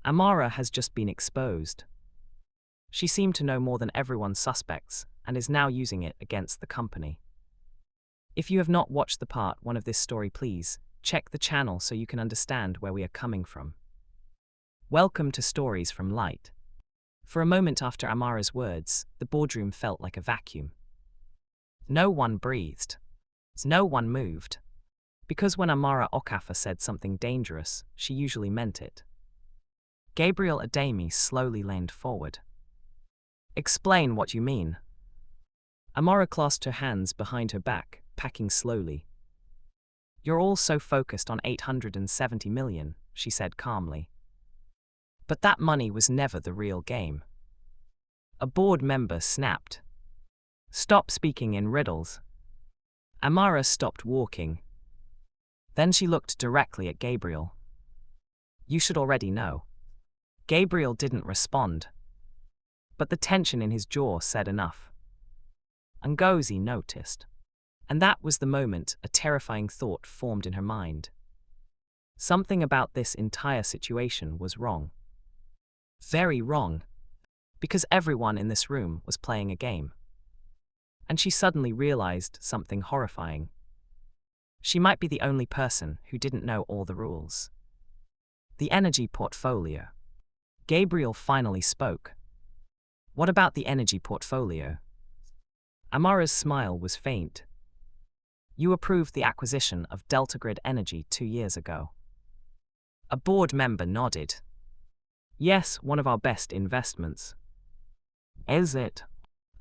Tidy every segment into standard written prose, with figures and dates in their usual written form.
Amara has just been exposed. She seemed to know more than everyone's suspects and is now using it against the company. If you have not watched the part 1 of this story, please check the channel so you can understand where we are coming from. Welcome to Stories from Light. For a moment after Amara's words, the boardroom felt like a vacuum. No one breathed. No one moved. Because when Amara Okafor said something dangerous, she usually meant it. Gabriel Ademi slowly leaned forward. Explain what you mean. Amara clasped her hands behind her back, packing slowly. You're all so focused on 870 million, she said calmly. But that money was never the real game. A board member snapped. Stop speaking in riddles. Amara stopped walking. Then she looked directly at Gabriel. You should already know. Gabriel didn't respond. But the tension in his jaw said enough. Ngozi noticed. And that was the moment a terrifying thought formed in her mind. Something about this entire situation was wrong. Very wrong. Because everyone in this room was playing a game. And she suddenly realized something horrifying. She might be the only person who didn't know all the rules. The energy portfolio. Gabriel finally spoke. What about the energy portfolio? Amara's smile was faint. You approved the acquisition of Delta Grid Energy 2 years ago. A board member nodded. Yes, one of our best investments. Is it?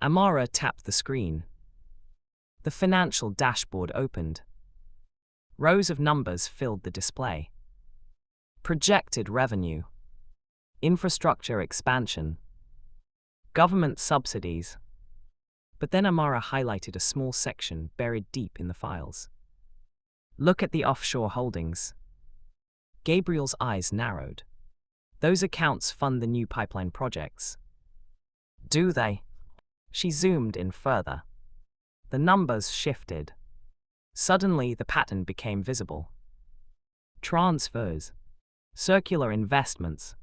Amara tapped the screen. The financial dashboard opened. Rows of numbers filled the display. Projected revenue. Infrastructure expansion. Government subsidies. But then Amara highlighted a small section buried deep in the files. Look at the offshore holdings. Gabriel's eyes narrowed. Those accounts fund the new pipeline projects. Do they? She zoomed in further. The numbers shifted. Suddenly, the pattern became visible. Transfers. Circular investments.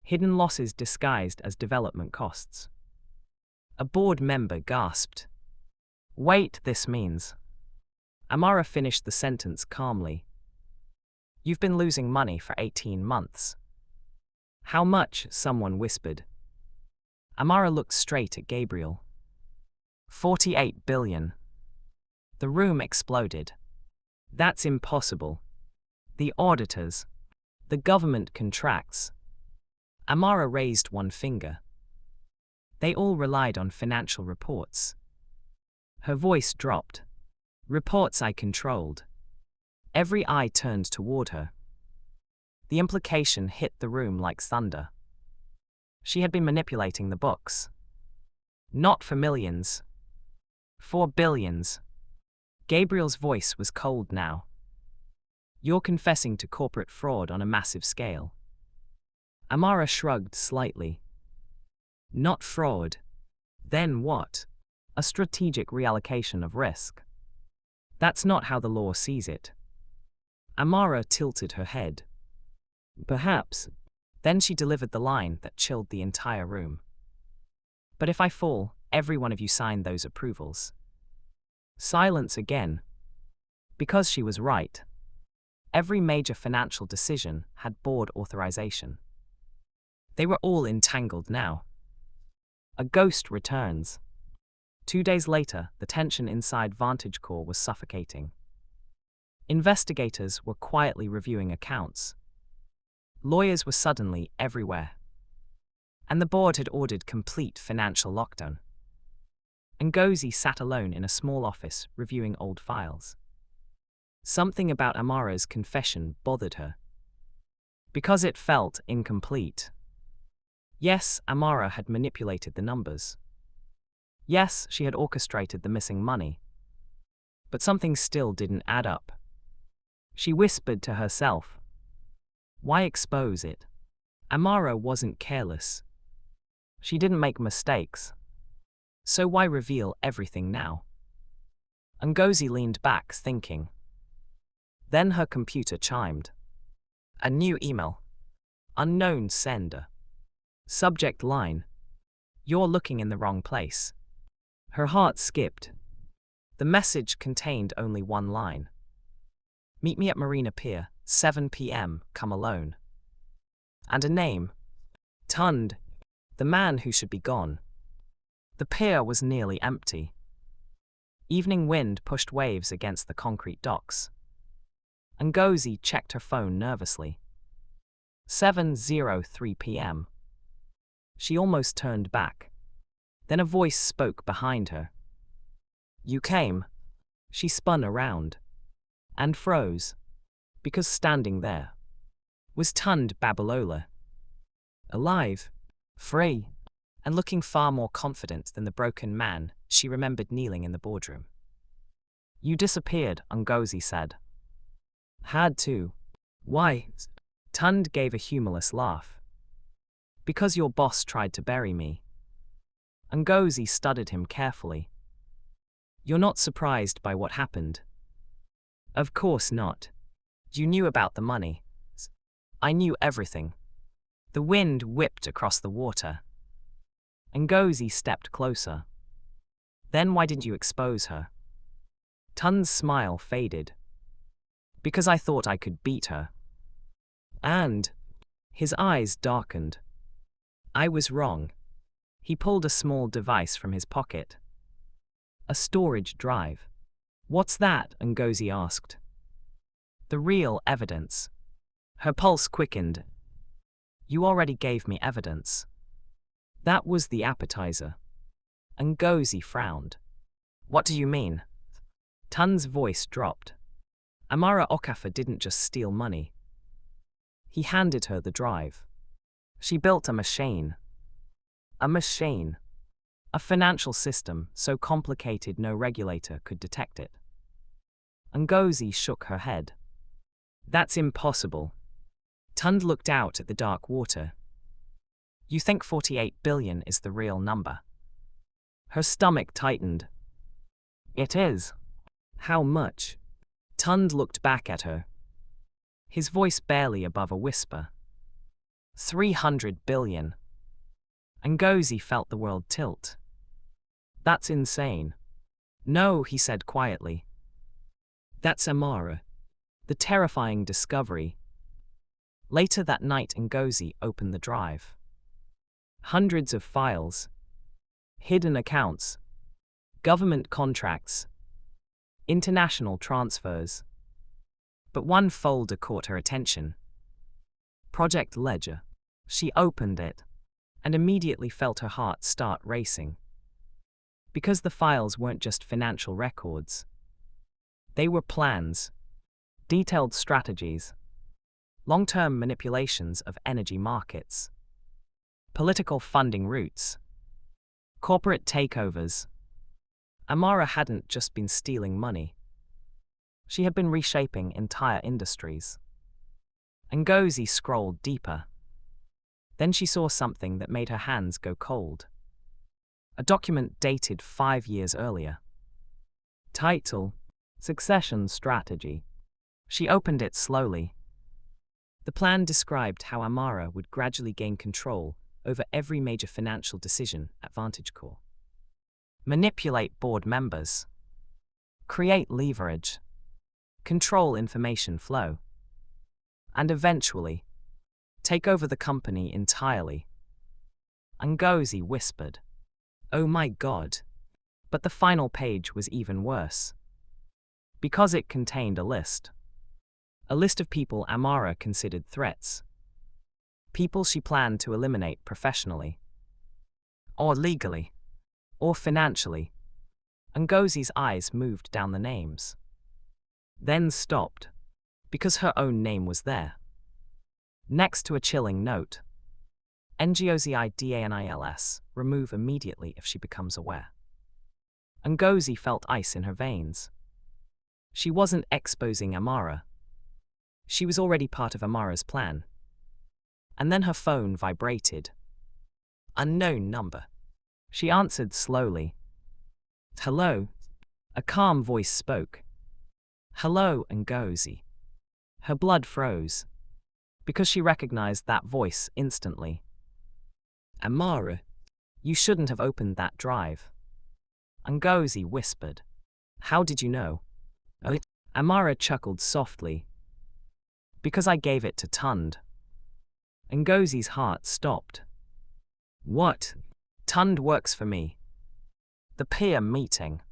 Hidden losses disguised as development costs. A board member gasped. Wait, this means. Amara finished the sentence calmly. You've been losing money for 18 months. How much? Someone whispered. Amara looked straight at Gabriel. 48 billion. The room exploded. That's impossible. The auditors. The government contracts. Amara raised one finger. They all relied on financial reports. Her voice dropped. Reports I controlled. Every eye turned toward her. The implication hit the room like thunder. She had been manipulating the books. Not for millions. For billions. Gabriel's voice was cold now. You're confessing to corporate fraud on a massive scale. Amara shrugged slightly. Not fraud. Then what? A strategic reallocation of risk. That's not how the law sees it. Amara tilted her head. Perhaps. Then she delivered the line that chilled the entire room. But if I fall, every one of you signed those approvals. Silence again. Because she was right. Every major financial decision had board authorization. They were all entangled now. A ghost returns. 2 days later, the tension inside VantageCore was suffocating. Investigators were quietly reviewing accounts. Lawyers were suddenly everywhere. And the board had ordered complete financial lockdown. Ngozi sat alone in a small office reviewing old files. Something about Amara's confession bothered her. Because it felt incomplete. Yes, Amara had manipulated the numbers. Yes, she had orchestrated the missing money. But something still didn't add up. She whispered to herself. Why expose it? Amara wasn't careless. She didn't make mistakes. So why reveal everything now? Ngozi leaned back, thinking. Then her computer chimed. A new email. Unknown sender. Subject line. You're looking in the wrong place. Her heart skipped. The message contained only one line. Meet me at Marina Pier, 7 p.m., come alone. And a name. Tund, the man who should be gone. The pier was nearly empty. Evening wind pushed waves against the concrete docks. Ngozi checked her phone nervously. 7:03 p.m. She almost turned back. Then a voice spoke behind her. You came. She spun around. And froze. Because standing there was Tund Babalola. Alive, free, and looking far more confident than the broken man she remembered kneeling in the boardroom. You disappeared, Ngozi said. Had to. Why? Tund gave a humorless laugh. Because your boss tried to bury me. Ngozi studied him carefully. You're not surprised by what happened? Of course not. You knew about the money. I knew everything. The wind whipped across the water. Ngozi stepped closer. Then why didn't you expose her? Tund's smile faded. Because I thought I could beat her. And his eyes darkened. I was wrong. He pulled a small device from his pocket. A storage drive. What's that? Ngozi asked. The real evidence. Her pulse quickened. You already gave me evidence. That was the appetizer. Ngozi frowned. What do you mean? Tund's voice dropped. Amara Okafor didn't just steal money. He handed her the drive. She built a machine. A machine. A financial system so complicated no regulator could detect it. Ngozi shook her head. That's impossible. Tund looked out at the dark water. You think 48 billion is the real number? Her stomach tightened. It is. How much? Tund looked back at her. His voice barely above a whisper. 300 billion. Ngozi felt the world tilt. That's insane. No, he said quietly. That's Amara. The terrifying discovery. Later that night, Ngozi opened the drive. Hundreds of files. Hidden accounts. Government contracts. International transfers. But one folder caught her attention. Project Ledger. She opened it, and immediately felt her heart start racing. Because the files weren't just financial records. They were plans. Detailed strategies. Long-term manipulations of energy markets. Political funding routes. Corporate takeovers. Amara hadn't just been stealing money. She had been reshaping entire industries. Ngozi scrolled deeper. Then she saw something that made her hands go cold. A document dated 5 years earlier. Title: Succession Strategy. She opened it slowly. The plan described how Amara would gradually gain control over every major financial decision at VantageCore. Manipulate board members. Create leverage. Control information flow. And eventually, take over the company entirely. Ngozi whispered. Oh my God. But the final page was even worse. Because it contained a list. A list of people Amara considered threats. People she planned to eliminate professionally. Or legally. Or financially. Ngozi's eyes moved down the names. Then stopped. Because her own name was there. Next to a chilling note. Ngozi Daniels, remove immediately if she becomes aware. Ngozi felt ice in her veins. She wasn't exposing Amara. She was already part of Amara's plan. And then her phone vibrated. Unknown number. She answered slowly. Hello. A calm voice spoke. Hello, Ngozi. Her blood froze. because she recognized that voice instantly. Amara, you shouldn't have opened that drive. Ngozi whispered. How did you know? Amara chuckled softly. Because I gave it to Tund. Ngozi's heart stopped. What? Tund works for me. The peer meeting.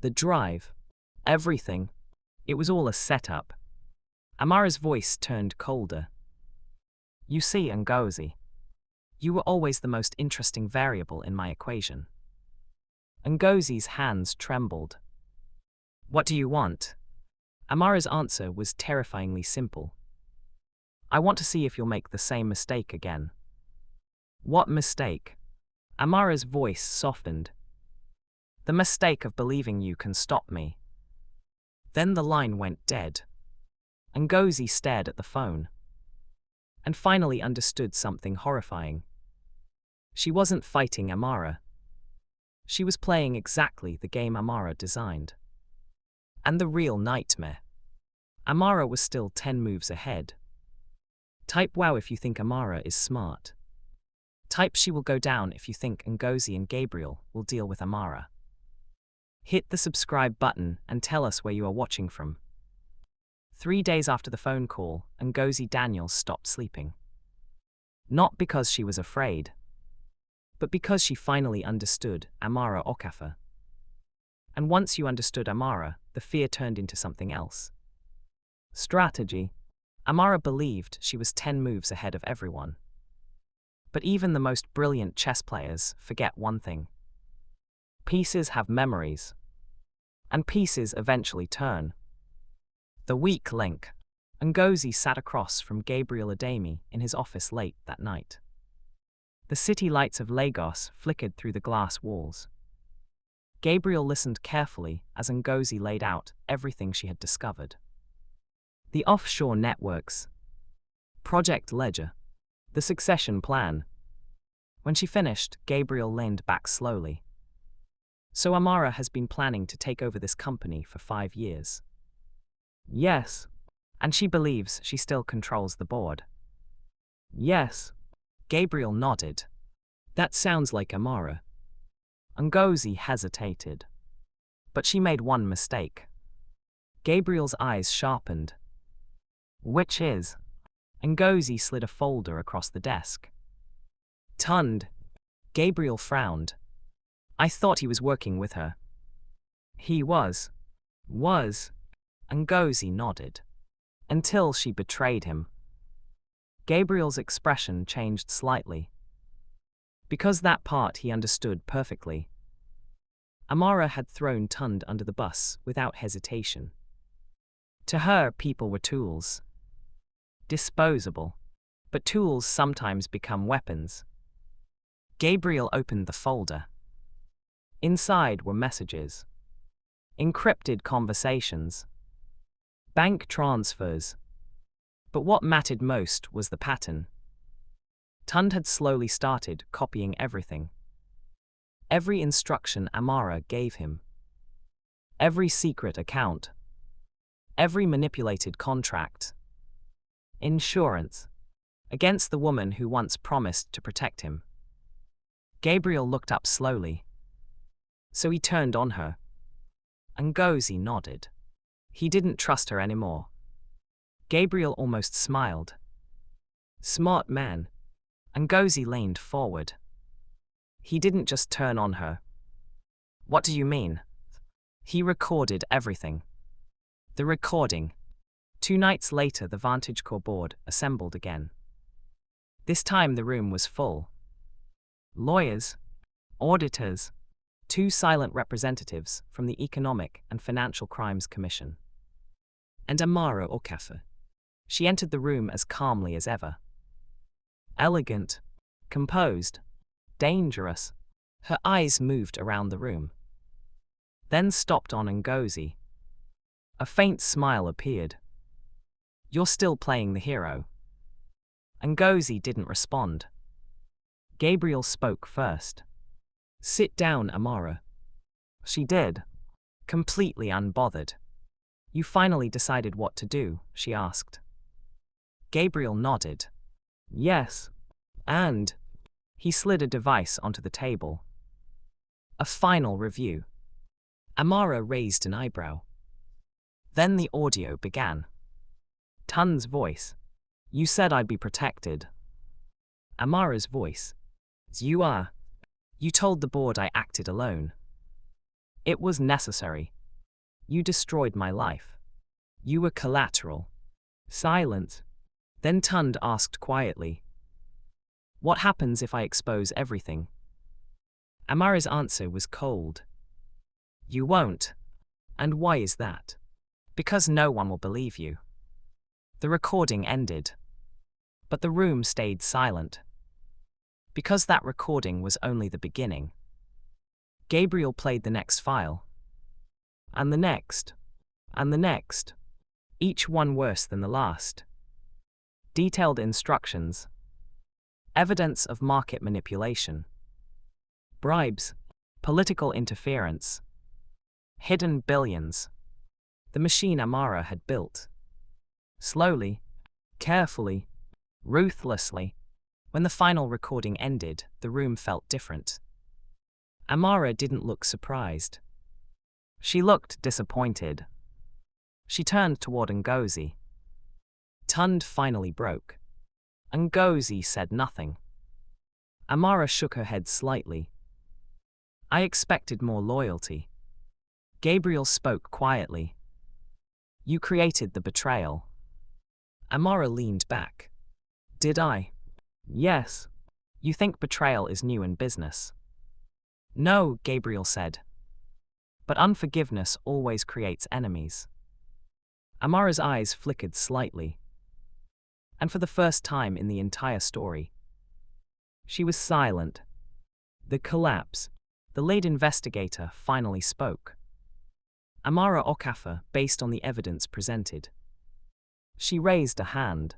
The drive. Everything. It was all a setup. Amara's voice turned colder. You see, Ngozi, you were always the most interesting variable in my equation. Ngozi's hands trembled. What do you want? Amara's answer was terrifyingly simple. I want to see if you'll make the same mistake again. What mistake? Amara's voice softened. The mistake of believing you can stop me. Then the line went dead. Ngozi stared at the phone. And finally understood something horrifying. She wasn't fighting Amara. She was playing exactly the game Amara designed. And the real nightmare. Amara was still 10 moves ahead. Type wow if you think Amara is smart. Type she will go down if you think Ngozi and Gabriel will deal with Amara. Hit the subscribe button and tell us where you are watching from. 3 days after the phone call, Ngozi Daniels stopped sleeping. Not because she was afraid, but because she finally understood Amara Okafor. And once you understood Amara, the fear turned into something else. Strategy. Amara believed she was 10 moves ahead of everyone. But even the most brilliant chess players forget one thing. Pieces have memories. And pieces eventually turn. The weak link. Ngozi sat across from Gabriel Ademi in his office late that night. The city lights of Lagos flickered through the glass walls. Gabriel listened carefully as Ngozi laid out everything she had discovered. The offshore networks. Project Ledger. The succession plan. When she finished, Gabriel leaned back slowly. So Amara has been planning to take over this company for 5 years. Yes. And she believes she still controls the board. Yes. Gabriel nodded. That sounds like Amara. Ngozi hesitated. But she made one mistake. Gabriel's eyes sharpened. Which is? Ngozi slid a folder across the desk. Tund. Gabriel frowned. I thought he was working with her. He was. Ngozi nodded. Until she betrayed him. Gabriel's expression changed slightly. Because that part he understood perfectly. Amara had thrown Tund under the bus without hesitation. To her, people were tools. Disposable. But tools sometimes become weapons. Gabriel opened the folder. Inside were messages. Encrypted conversations. Bank transfers. But what mattered most was the pattern. Tund had slowly started copying everything. Every instruction Amara gave him. Every secret account. Every manipulated contract. Insurance. Against the woman who once promised to protect him. Gabriel looked up slowly. So he turned on her. Ngozi nodded. He didn't trust her anymore. Gabriel almost smiled. Smart man. Ngozi leaned forward. He didn't just turn on her. What do you mean? He recorded everything. The recording. 2 nights later, the VantageCore board assembled again. This time the room was full. Lawyers, auditors, 2 silent representatives from the Economic and Financial Crimes Commission. And Amara Okafor. She entered the room as calmly as ever. Elegant, composed, dangerous. Her eyes moved around the room. Then stopped on Ngozi. A faint smile appeared. You're still playing the hero. Ngozi didn't respond. Gabriel spoke first. Sit down, Amara. She did. Completely unbothered. You finally decided what to do, she asked. Gabriel nodded. Yes. And he slid a device onto the table. A final review. Amara raised an eyebrow. Then the audio began. Tun's voice. You said I'd be protected. Amara's voice. You are. You told the board I acted alone. It was necessary. You destroyed my life. You were collateral. Silence. Then Tund asked quietly. What happens if I expose everything? Amara's answer was cold. You won't. And why is that? Because no one will believe you. The recording ended. But the room stayed silent. Because that recording was only the beginning. Gabriel played the next file. And the next. And the next. Each one worse than the last. Detailed instructions. Evidence of market manipulation. Bribes. Political interference. Hidden billions. The machine Amara had built. Slowly, carefully, ruthlessly. When the final recording ended, the room felt different. Amara didn't look surprised. She looked disappointed. She turned toward Ngozi. Tund finally broke. Ngozi said nothing. Amara shook her head slightly. I expected more loyalty. Gabriel spoke quietly. You created the betrayal. Amara leaned back. Did I? Yes. You think betrayal is new in business? No, Gabriel said. But unforgiveness always creates enemies. Amara's eyes flickered slightly. And for the first time in the entire story, she was silent. The collapse. The lead investigator finally spoke. Amara Okafor, based on the evidence presented. She raised a hand.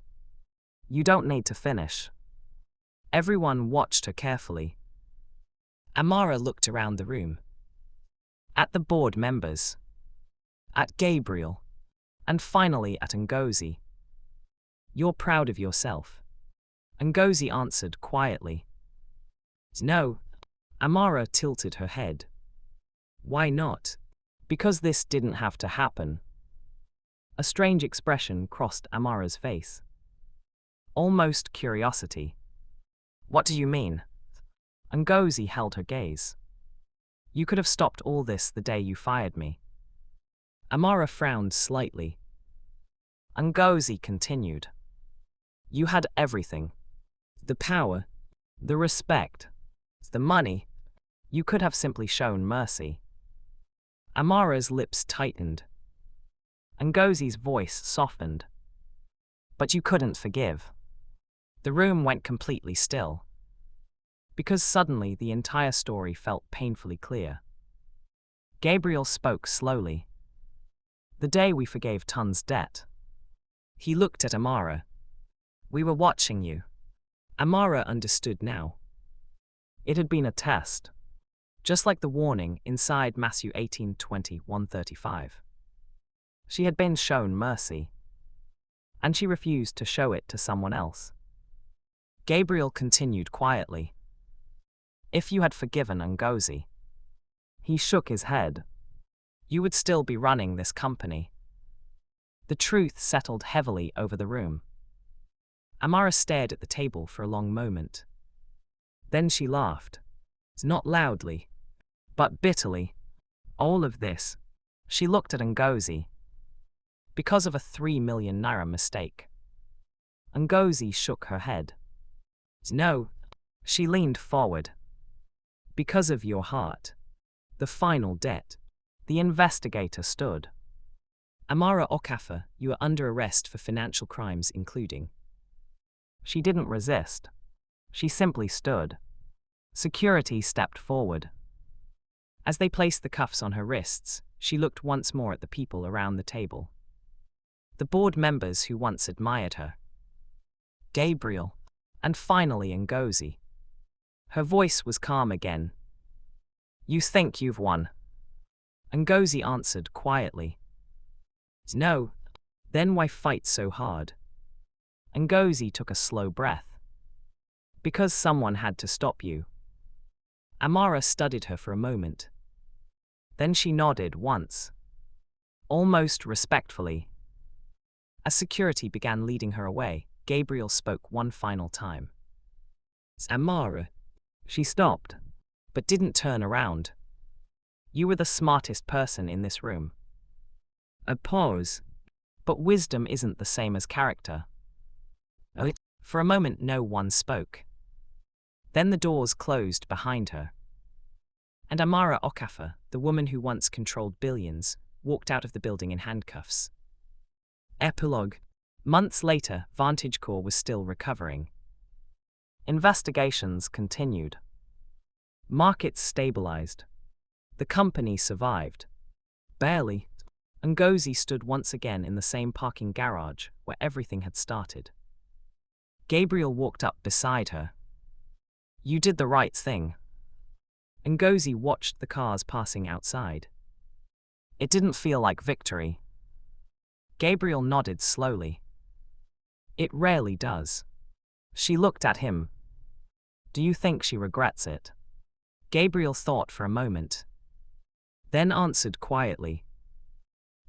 You don't need to finish. Everyone watched her carefully. Amara looked around the room. At the board members. At Gabriel. And finally at Ngozi. You're proud of yourself. Ngozi answered quietly. No. Amara tilted her head. Why not? Because this didn't have to happen. A strange expression crossed Amara's face. Almost curiosity. What do you mean? Ngozi held her gaze. You could have stopped all this the day you fired me. Amara frowned slightly. Ngozi continued. You had everything. The power, the respect, the money. You could have simply shown mercy. Amara's lips tightened. Ngozi's voice softened. But you couldn't forgive. The room went completely still. Because suddenly the entire story felt painfully clear. Gabriel spoke slowly. The day we forgave Tun's debt. He looked at Amara. We were watching you. Amara understood now. It had been a test. Just like the warning inside Matthew 18:20-135. She had been shown mercy. And she refused to show it to someone else. Gabriel continued quietly. If you had forgiven Ngozi. He shook his head. You would still be running this company. The truth settled heavily over the room. Amara stared at the table for a long moment. Then she laughed. Not loudly, but bitterly. All of this. She looked at Ngozi. Because of a 3 million naira mistake. Ngozi shook her head. No. She leaned forward. Because of your heart. The final debt. The investigator stood. Amara Okafor, you are under arrest for financial crimes including. She didn't resist. She simply stood. Security stepped forward. As they placed the cuffs on her wrists, she looked once more at the people around the table. The board members who once admired her. Gabriel. And finally Ngozi. Her voice was calm again. You think you've won? Ngozi answered quietly. No. Then why fight so hard? Ngozi took a slow breath. Because someone had to stop you. Amara studied her for a moment. Then she nodded once. Almost respectfully. As security began leading her away, Gabriel spoke one final time. Amara. She stopped, but didn't turn around. You were the smartest person in this room. A pause. But wisdom isn't the same as character. For a moment no one spoke. Then the doors closed behind her. And Amara Okafor, the woman who once controlled billions, walked out of the building in handcuffs. Epilogue. Months later, VantageCore was still recovering. Investigations continued. Markets stabilized. The company survived. Barely. Ngozi stood once again in the same parking garage where everything had started. Gabriel walked up beside her. You did the right thing. Ngozi watched the cars passing outside. It didn't feel like victory. Gabriel nodded slowly. It rarely does. She looked at him. Do you think she regrets it? Gabriel thought for a moment. Then answered quietly.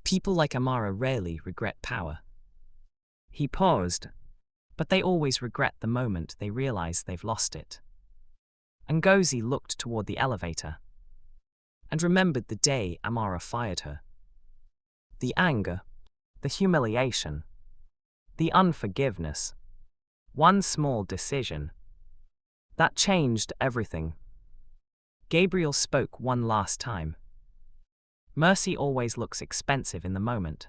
People like Amara rarely regret power. He paused, but they always regret the moment they realize they've lost it. Ngozi looked toward the elevator and remembered the day Amara fired her. The anger, the humiliation, the unforgiveness. One small decision. That changed everything. Gabriel spoke one last time. Mercy always looks expensive in the moment.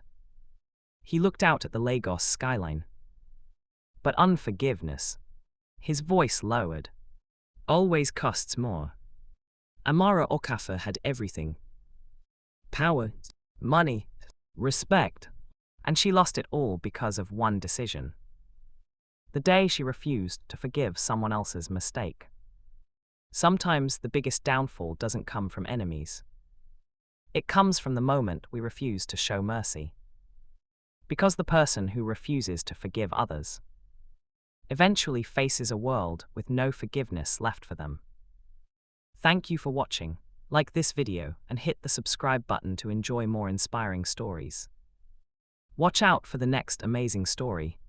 He looked out at the Lagos skyline. But unforgiveness. His voice lowered. Always costs more. Amara Okafor had everything. Power, money, respect. And she lost it all because of one decision. The day she refused to forgive someone else's mistake. Sometimes the biggest downfall doesn't come from enemies. It comes from the moment we refuse to show mercy. Because the person who refuses to forgive others eventually faces a world with no forgiveness left for them. Thank you for watching. Like this video and hit the subscribe button to enjoy more inspiring stories. Watch out for the next amazing story.